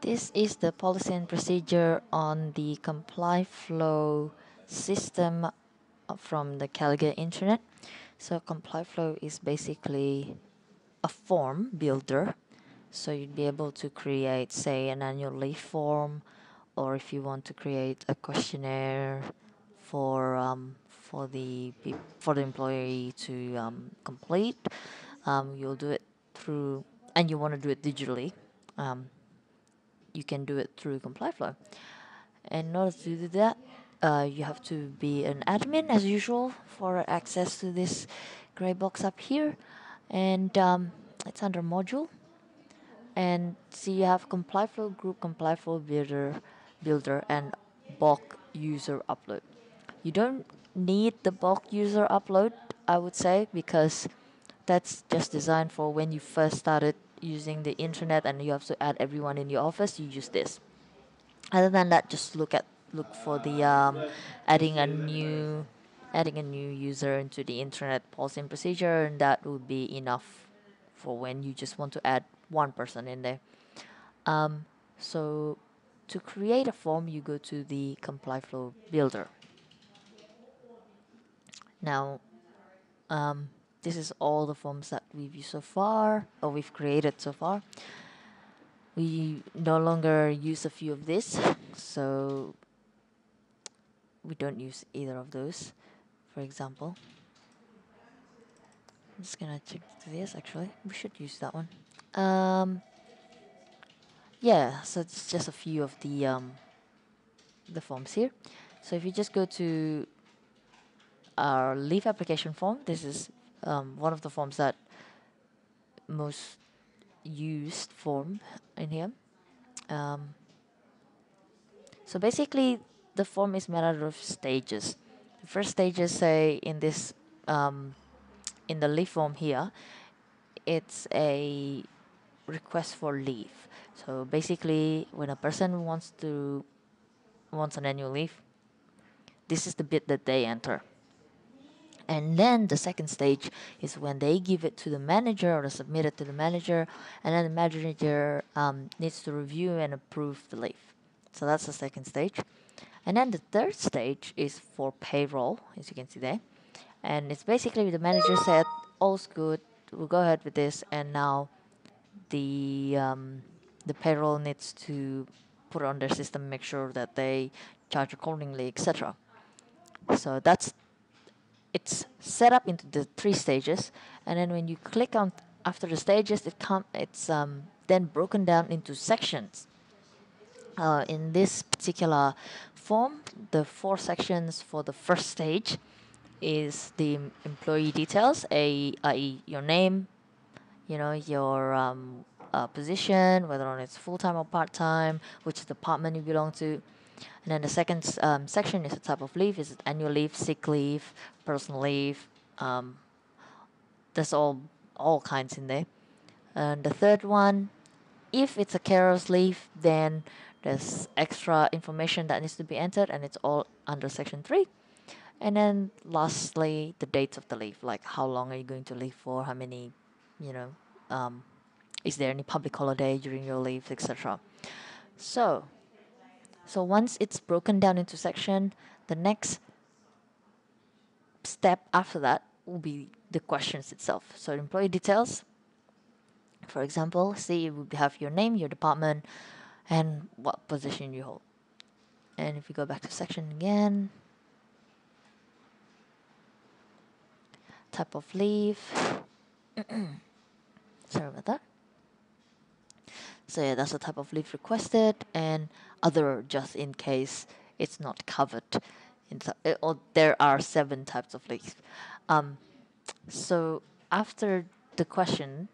This is the policy and procedure on the Compliflow system from the Caliga Internet. So Compliflow is basically a form builder. So you'd be able to create, say, an annual leave form, or if you want to create a questionnaire for the employee to complete, you'll do it through, and you want to do it digitally. Um, you can do it through Compliflow. And in order to do that, you have to be an admin as usual for access to this gray box up here. And it's under module. And see, you have Compliflow group, Compliflow builder, and bulk user upload. You don't need the bulk user upload, I would say, because that's just designed for when you first started using the internet and you have to add everyone in your office. You use this. Other than that, just look for the adding a new adding a new user into the internet policy and procedure, and that would be enough for when you just want to add one person in there. So to create a form, you go to the Compliflow builder. Now, this is all the forms that we've used so far, or we've created so far. We no longer use a few of this, so we don't use either of those. For example, I'm just gonna check this. Actually, we should use that one. Yeah, so it's just a few of the forms here. So if you just go to our leave application form, this is one of the forms that most used form in here. So basically, the form is made out of stages. The first stages, say in this in the leave form here, it's a request for leave. So basically, when a person wants an annual leave, this is the bit that they enter. And then the second stage is when they give it to the manager or submit it to the manager, and then the manager needs to review and approve the leave. So that's the second stage. And then the third stage is for payroll, as you can see there. And it's basically the manager said, all's good, we'll go ahead with this, and now the payroll needs to put on their system, make sure that they charge accordingly, etc. So it's set up into the three stages, and then when you click on after the stages, it's then broken down into sections. In this particular form, the four sections for the first stage is the employee details, i.e. your name, your position, whether or not it's full-time or part-time, which department you belong to. And then the second section is the type of leave. Is it annual leave, sick leave, personal leave? There's all kinds in there. And the third one, if it's a carer's leave, then there's extra information that needs to be entered, and it's all under section 3. And then lastly, the dates of the leave, like how long are you going to leave for, how many, you know, is there any public holiday during your leave, etc. So once it's broken down into section, the next step after that will be the questions itself. So employee details, for example, see you would have your name, your department, and what position you hold. And if you go back to section again, type of leave. Sorry about that. So yeah, that's the type of leave requested, and other, just in case it's not covered. Or there are 7 types of leave. So after the question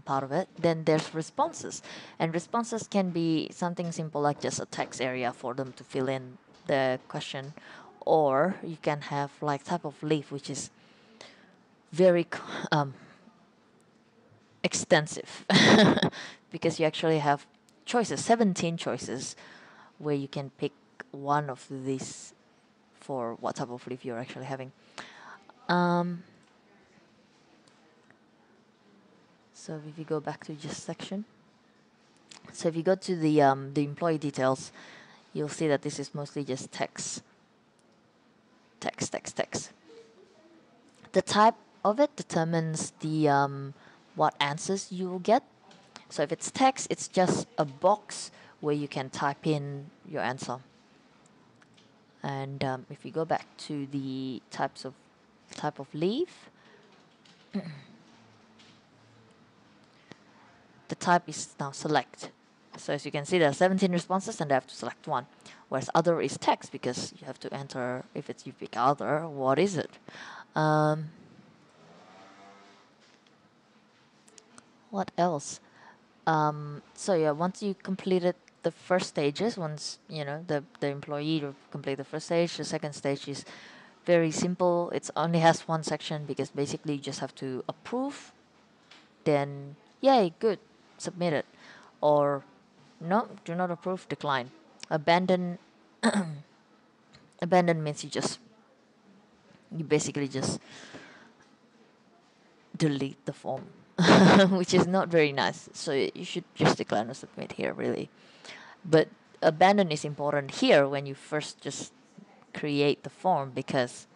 part of it, then there's responses, and responses can be something simple like just a text area for them to fill in the question, or you can have like type of leave which is very extensive because you actually have choices, 17 choices, where you can pick one of these for what type of leave you're actually having. So if you go back to just section, So if you go to the employee details, you'll see that this is mostly just text, text, text, text. The type of it determines the what answers you will get. So if it's text, it's just a box where you can type in your answer. And if you go back to the type of leave, the type is now select. So as you can see, there are 17 responses and I have to select one. Whereas other is text because you have to enter, if it's you pick other, what is it? What else? So yeah, once you completed the first stages, once you know the employee will complete the first stage, the second stage is very simple. It only has one section because basically you just have to approve, then yay, good, submit it, or no, do not approve, decline. Abandon, abandon means you basically just delete the form, which is not very nice. So you should just decline or submit here, really. But abandon is important here when you first just create the form, because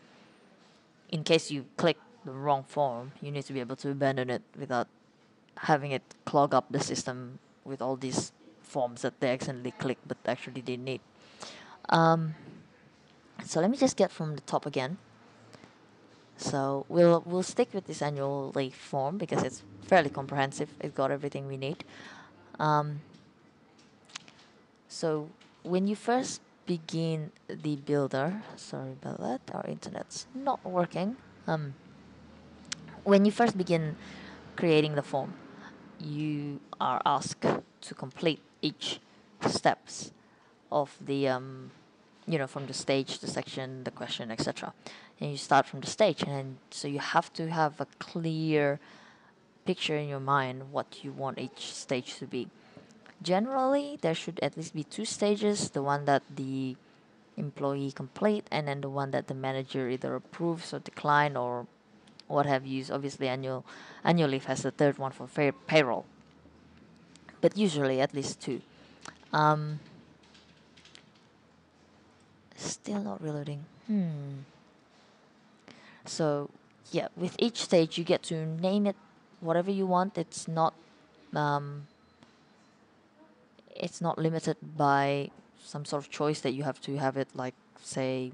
in case you click the wrong form, you need to be able to abandon it without having it clog up the system with all these forms that they accidentally click but actually didn't need. So let me just get from the top again. So we'll stick with this annual leave form because it's fairly comprehensive. It got everything we need. So when you first begin the builder, sorry about that, our internet's not working. When you first begin creating the form, you are asked to complete each steps of the from the stage, the section, the question, etc. And you start from the stage, and so you have to have a clear picture in your mind what you want each stage to be. Generally, there should at least be two stages: the one that the employee complete, and then the one that the manager either approves or decline or what have you. Obviously, annual leave has the third one for payroll, but usually at least two. Still not reloading. So yeah, with each stage you get to name it whatever you want. It's not limited by some sort of choice that you have to have it, like say,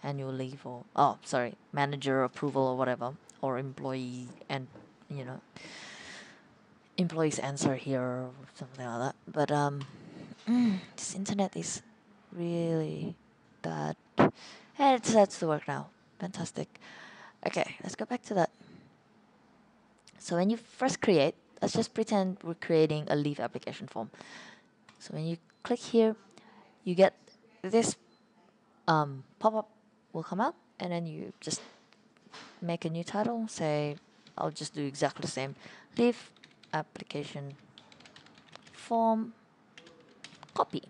annual leave or manager approval or whatever, or employee and you know employee's answer here or something like that. But this internet is really bad. And it starts to work now. Fantastic. Okay, let's go back to that. So when you first create, let's just pretend we're creating a leave application form. So when you click here, you get this pop-up will come up, and then you just make a new title. Say, I'll just do exactly the same. Leave application form copy.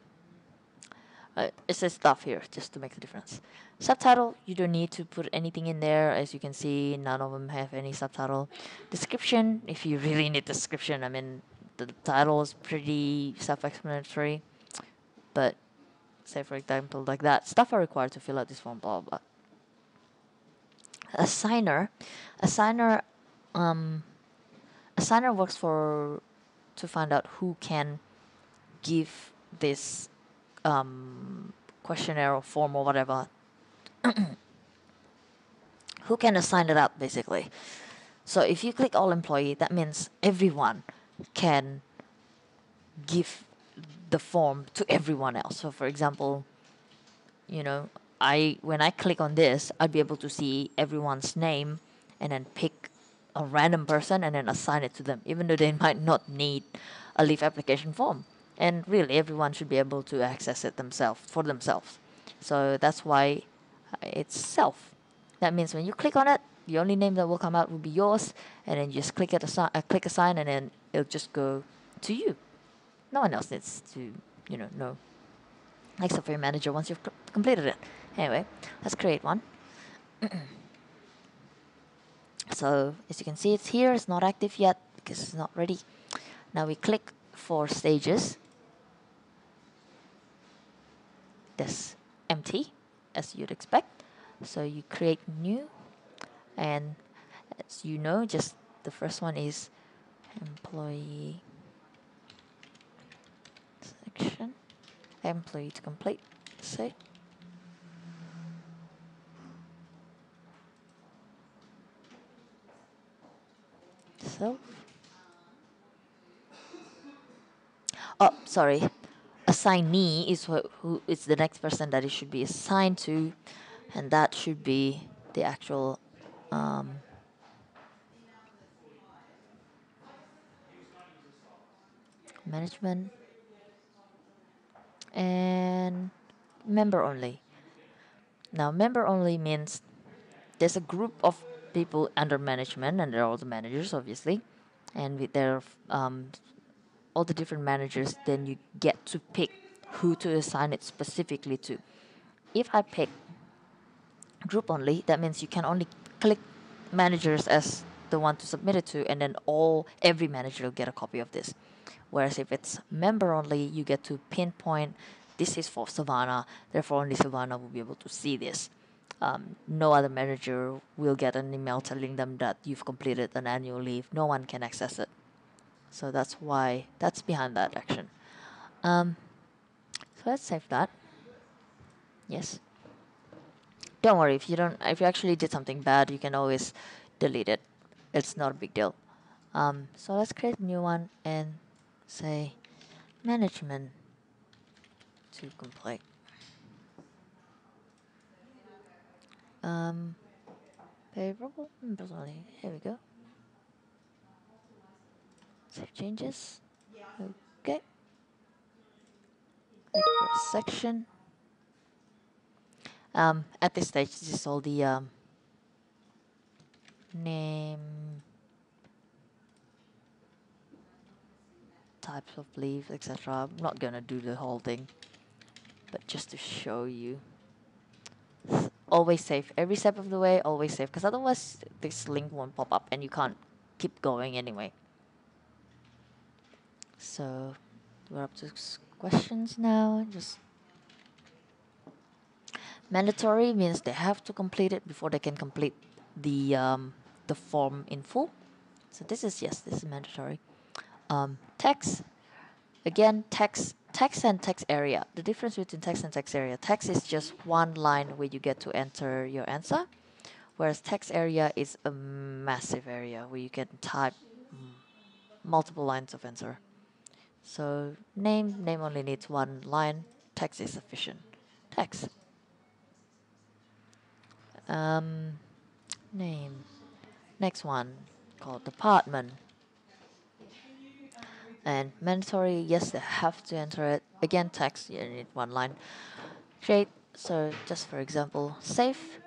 It says stuff here just to make the difference. Subtitle, you don't need to put anything in there. As you can see, none of them have any subtitle. Description, if you really need description, I mean, the title is pretty self-explanatory. But say, for example, like that, stuff are required to fill out this form, blah, blah, blah. Assigner, assigner works to find out who can give this questionnaire or form or whatever, who can assign it out basically. So if you click all employee, that means everyone can give the form to everyone else. So for example, when I click on this, I'd be able to see everyone's name and then pick a random person and then assign it to them, even though they might not need a leave application form. And really, everyone should be able to access it for themselves. So that's why it's self. That means when you click on it, the only name that will come out will be yours, and then you just click assign, and then it'll just go to you. No one else needs to, know. Except for your manager once you've completed it. Anyway, let's create one. So as you can see, it's here. It's not active yet because it's not ready. Now we click 4 stages. This empty, as you'd expect. So you create new, and as you know, just the first one is employee section, employee to complete. Say self. Oh, sorry. Assignee is who is the next person that it should be assigned to, and that should be the actual management and member only. Now, member only means there's a group of people under management, and they're all the managers, obviously, and with their all the different managers. Then you get to pick who to assign it specifically to. If I pick group only, that means you can only click managers as the one to submit it to, and then every manager will get a copy of this. Whereas if it's member only, you get to pinpoint this is for Savannah, therefore only Savannah will be able to see this. No other manager will get an email telling them that you've completed an annual leave. No one can access it. So that's behind that action. So let's save that. Yes. Don't worry, if you actually did something bad, you can always delete it. It's not a big deal. So let's create a new one and say management to complete. Favorable members only. Here we go. Save changes. Okay. Click for a section. At this stage, this is all the name, types of leave, etc. I'm not gonna do the whole thing, but just to show you. Always save every step of the way. Always save, because otherwise this link won't pop up and you can't keep going anyway. So we're up to questions now. Just mandatory means they have to complete it before they can complete the form in full. So this is this is mandatory. Text, again, text and text area. The difference between text and text area: text is just one line where you get to enter your answer, whereas text area is a massive area where you can type multiple lines of answer. So name only needs one line. Text is sufficient. Text. Name. Next one called department. And mandatory, yes, they have to enter it. Again, text, you need one line. Create, so just for example, save,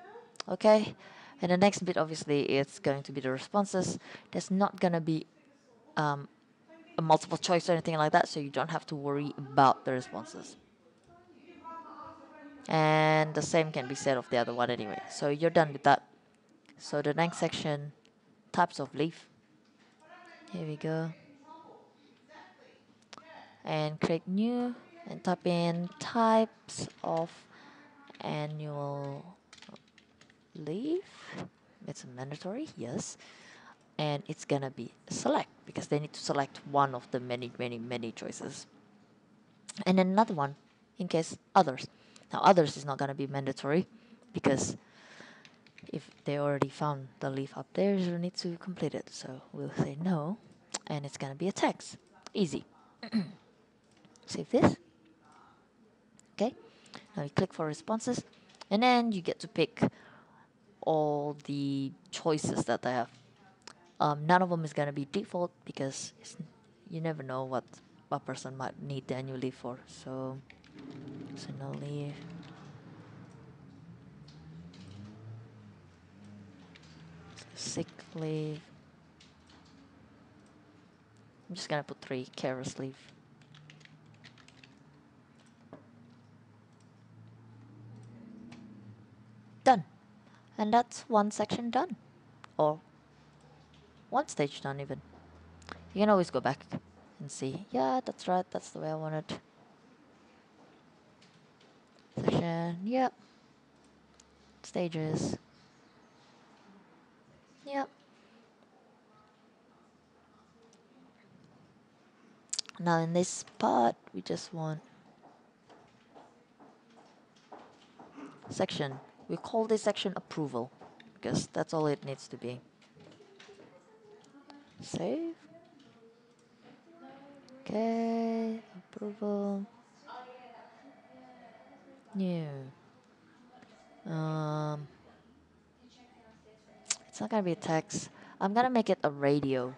okay. And the next bit, obviously, it's going to be the responses. There's not going to be a multiple choice or anything like that, so you don't have to worry about the responses. And the same can be said of the other one anyway. So you're done with that. So the next section, types of leave. Here we go. And create new and type in types of annual leave. It's mandatory, yes. And it's gonna be select, because they need to select one of the many choices. And then another one in case others. Now others is not gonna be mandatory, because if they already found the leave up there, you need to complete it. So we'll say no, and it's gonna be a text. Easy. Save this. Okay. Now you click for responses, and then you get to pick all the choices that they have. None of them is gonna be default, because you never know what a person might need the annual leave for. So no leave. Sick leave. I'm just gonna put 3 careless leave. Done. And that's one section done. Or one stage done even. You can always go back and see. Yeah, that's right. That's the way I want it. Section. Yep. Stages. Yep. Now in this part, we just want section. We call this section approval because that's all it needs to be. Save. Okay. Approval. New. Um, it's not gonna be a text. I'm gonna make it a radio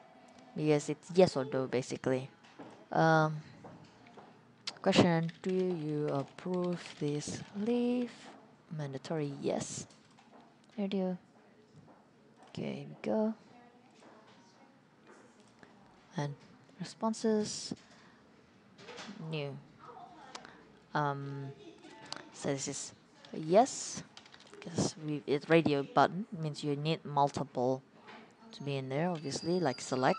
because it's yes or no basically. Um, question: do you approve this leave? Mandatory yes. Radio. Okay, here we go. And responses new. Um, so this is a yes because it's radio button means you need multiple to be in there. Obviously, like select.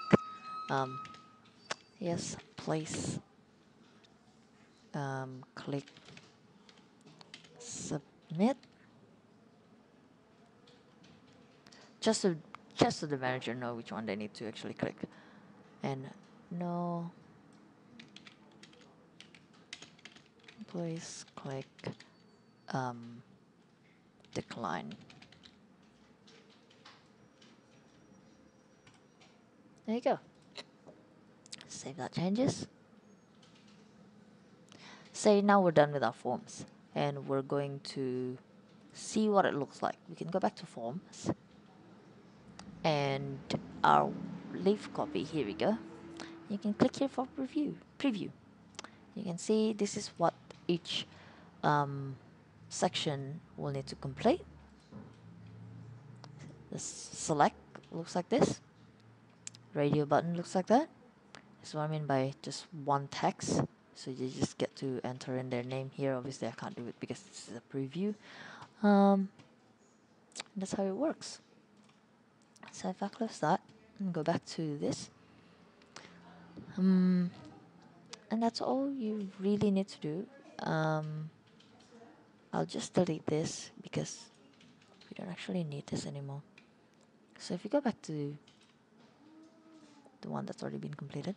Um, yes, place. Click submit. Just so just so the manager know which one they need to actually click. And no, please click decline. There you go. Save that changes. Say now we're done with our forms and we're going to see what it looks like. We can go back to forms and our leaf copy, here we go. You can click here for preview. You can see this is what each section will need to complete. The select looks like this. Radio button looks like that. That's what I mean by just one text. So you just get to enter in their name here. Obviously I can't do it because this is a preview. That's how it works. So if I close that and go back to this, and that's all you really need to do. I'll just delete this because we don't actually need this anymore. So if you go back to the one that's already been completed,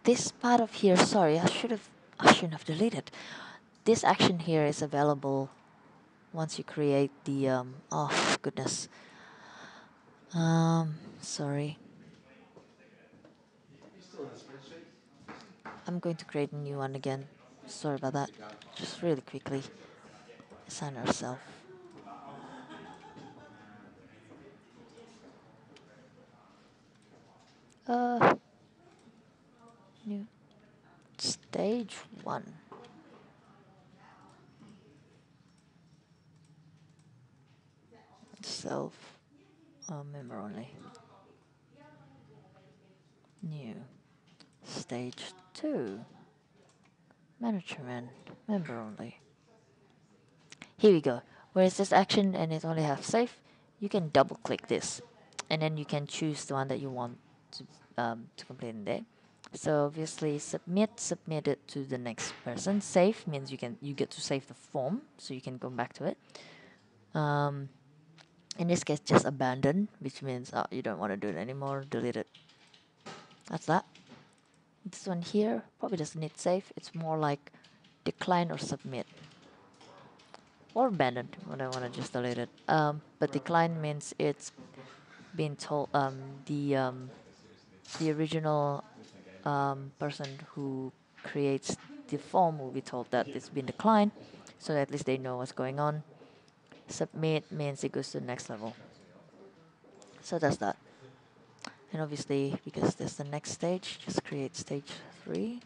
this part of here, sorry, I shouldn't have deleted. This action here is available once you create the oh goodness. Sorry. I'm going to create a new one again. Sorry about that. Just really quickly. Assign ourselves. Uh, new stage 1. Self member only. New stage 2. Management member only. Here we go. Where it says action and it only has save, you can double click this, and then you can choose the one that you want to complete in there. So obviously submit it to the next person. Save means you get to save the form, so you can go back to it. In this case, just abandon, which means you don't want to do it anymore. Delete it. That's that. This one here probably doesn't need save. It's more like decline or submit. Or abandoned when I want to just delete it. But decline means it's been told the original person who creates the form will be told that it's been declined, so at least they know what's going on. Submit means it goes to the next level. So that's that. And obviously, because there's the next stage, just create stage 3.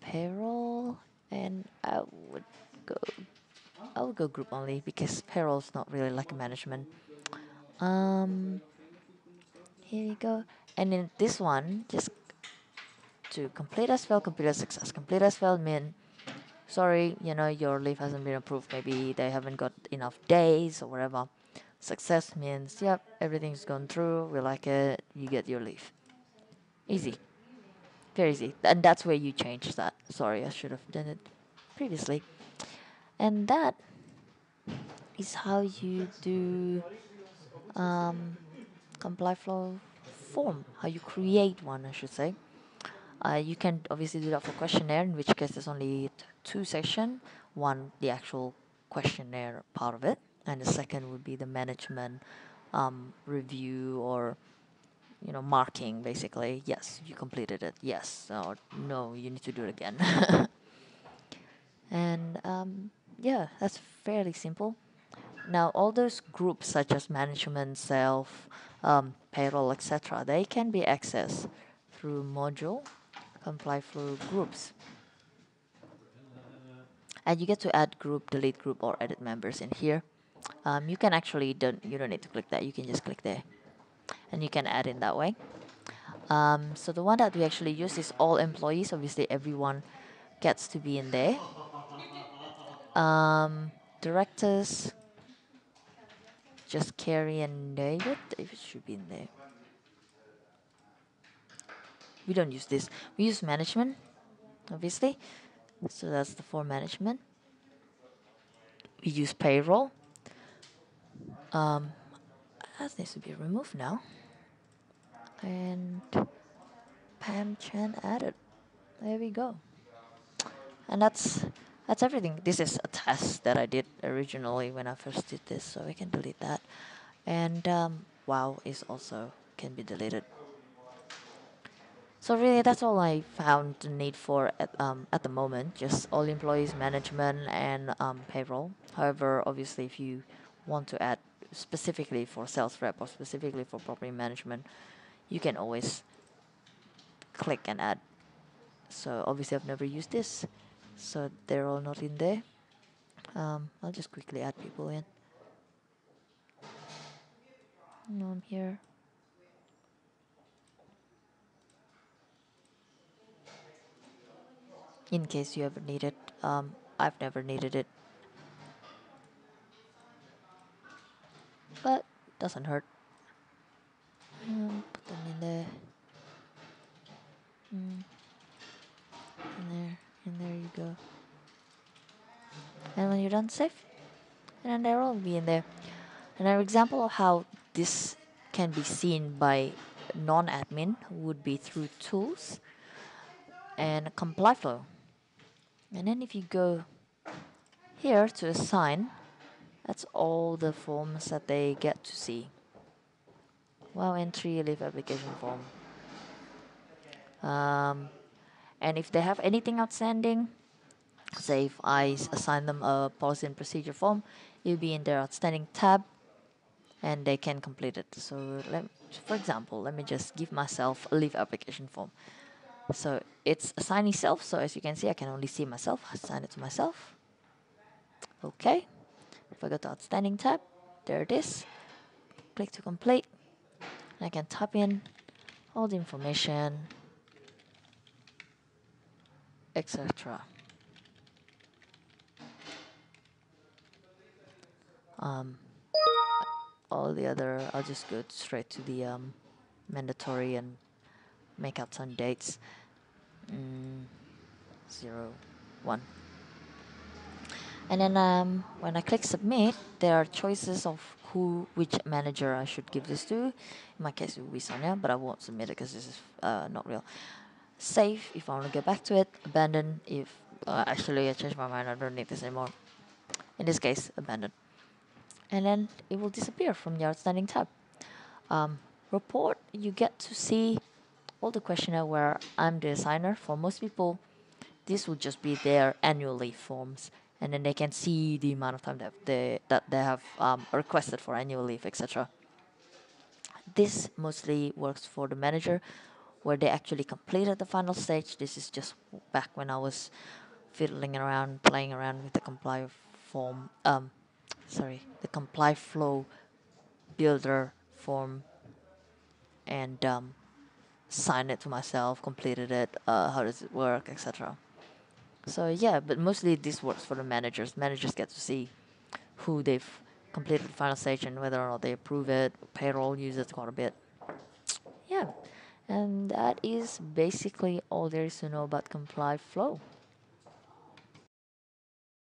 Payroll, and go I would go group only because payroll is not really like a management. Here we go. And in this one, just to complete as well, complete as success. Complete as well mean sorry, your leave hasn't been approved. Maybe they haven't got enough days or whatever. Success means, yep, everything's gone through. We like it. You get your leave. Easy, very easy. And that's where you change that. Sorry, I should have done it previously. And that is how you do Compliflow form. How you create one, I should say. You can obviously do that for questionnaire, in which case there's only two sections. One, the actual questionnaire part of it, and the second would be the management review or marking, basically. Yes, you completed it. Yes, or no, you need to do it again. And yeah, that's fairly simple. Now, all those groups such as management, self, payroll, etc., they can be accessed through module Compliflow groups. And you get to add group, delete group, or edit members in here. You can actually you don't need to click that. You can just click there, and you can add in that way. So the one that we actually use is all employees. Obviously, everyone gets to be in there. Directors, just Carrie and David. David should be in there. We don't use this. We use management, obviously. So that's the for management. We use payroll. That needs to be removed now. And Pam Chan added. There we go. And that's everything. This is a test that I did originally when I first did this, so I can delete that. And wow is also can be deleted. So really, that's all I found the need for at the moment. Just all employees, management, and payroll. However, obviously, if you want to add specifically for sales rep or specifically for property management, you can always click and add. So obviously, I've never used this, so they're all not in there. I'll just quickly add people in. No, I'm here. In case you ever need it. I've never needed it, but doesn't hurt. Put them in there. And there you go. And when you're done, save. And then they'll all be in there. Another example of how this can be seen by non-admin would be through tools and Compliflow. And then if you go here to assign, that's all the forms that they get to see. Wow, entry, leave application form. And if they have anything outstanding, say if I assign them a policy and procedure form, it'll be in their outstanding tab and they can complete it. So for example, let me just give myself a leave application form. So it's assigning self, so as you can see, I can only see myself, assign it to myself. Okay, if I go to outstanding tab, there it is. Click to complete, and I can type in all the information, etc. All the other, I'll just go straight to the mandatory and make out some dates. 0, 1. And then when I click submit, there are choices of which manager I should give this to. In my case, it will be Sonia, but I won't submit it because this is not real. Save if I want to go back to it. Abandon if actually I changed my mind. I don't need this anymore. In this case, abandon. And then it will disappear from the outstanding tab. Report, you get to see all the questionnaire where I'm the assigner. For most people, this will just be their annual leave forms, and then they can see the amount of time that they have requested for annual leave, etc. This mostly works for the manager, where they actually completed the final stage. This is just back when I was fiddling around, playing around with the comply form. The Compliflow builder form, and signed it to myself, completed it. How does it work, etc. So yeah, but mostly this works for the managers. Managers get to see who they've completed the final stage and whether or not they approve it. Payroll uses quite a bit. Yeah, and that is basically all there is to know about Comply Flow.